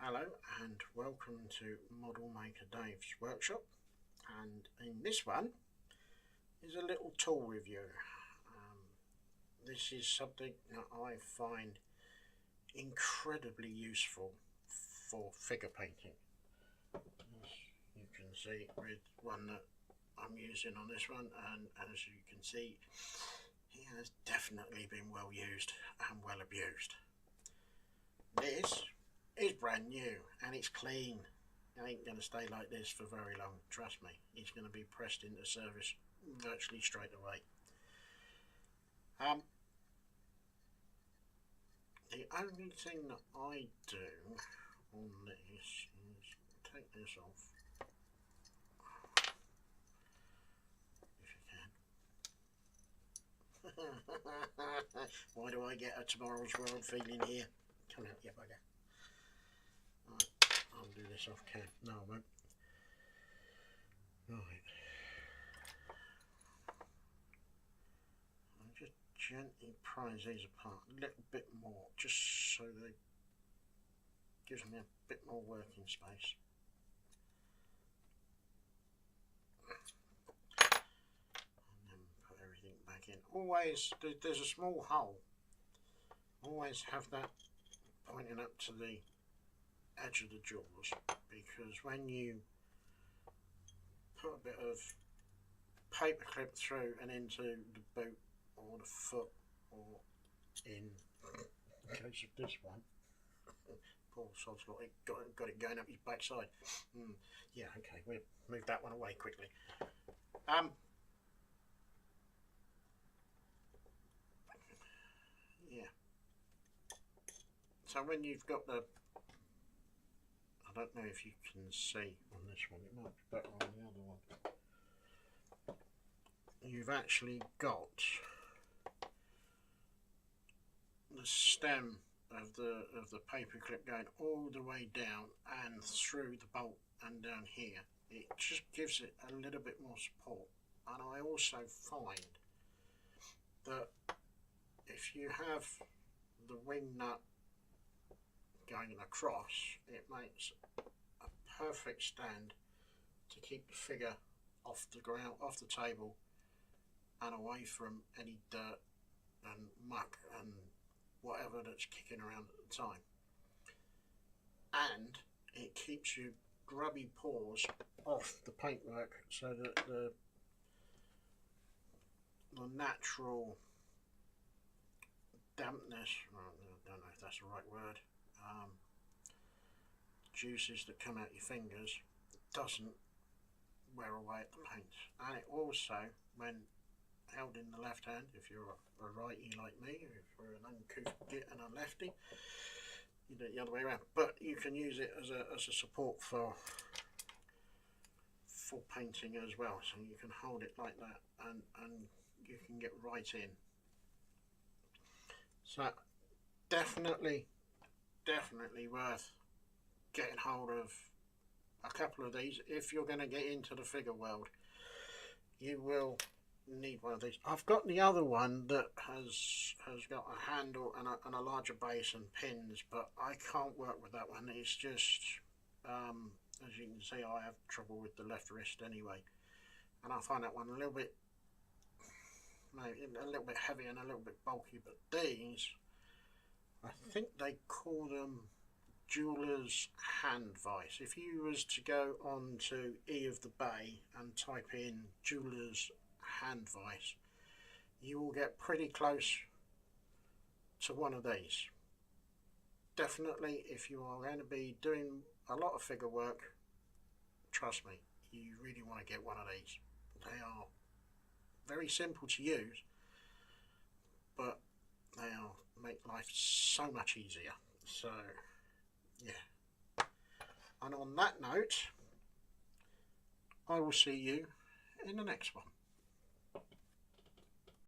Hello and welcome to Model Maker Dave's workshop, and in this one is a little tool review. This is something that I find incredibly useful for figure painting. As you can see with one that I'm using on this one, and as you can see, he has definitely been well used and well abused. This is brand new and it's clean. It ain't going to stay like this for very long, trust me. It's going to be pressed into service virtually straight away. The only thing that I do on this is take this off, if you can. Why do I get a Tomorrow's World feeling here? Come out, you bugger. Right, I'll do this off cam. No, I won't. Right. I'll just gently prise these apart a little bit more, just so that it gives me a bit more working space. And then put everything back in. Always, there's a small hole. Always have that pointing up to the edge of the jaws, because when you put a bit of paper clip through and into the boot or the foot or in case of this one, poor sod's lot, it got it going up his backside. Yeah, okay, we'll move that one away quickly. Yeah. So when you've got the, I don't know if you can see on this one, it might be better on the other one. You've actually got the stem of the paper clip going all the way down and through the bolt and down here. It just gives it a little bit more support. And I also find that if you have the wing nut going across, it makes a perfect stand to keep the figure off the ground, off the table, and away from any dirt and muck and whatever that's kicking around at the time. And it keeps your grubby paws off the paintwork, so that the natural dampness, I don't know if that's the right word, juices that come out your fingers doesn't wear away at the paint. And it also, when held in the left hand, if you're a righty like me, if you're an uncouth git and a lefty, you do it the other way around. But you can use it as a support for painting as well, so you can hold it like that and you can get right in. So definitely worth getting hold of a couple of these if you're going to get into the figure world. You will need one of these. I've got the other one that has got a handle and a larger base and pins, but I can't work with that one. It's just as you can see, I have trouble with the left wrist anyway, and I find that one a little bit heavy and a little bit bulky. But these, I think they call them jeweler's hand vise. If you was to go on to E of the Bay and type in jeweler's hand vise, you will get pretty close to one of these. Definitely, if you are going to be doing a lot of figure work, trust me, you really want to get one of these. They are very simple to use, but they'll make life so much easier. So yeah, and on that note, I will see you in the next one.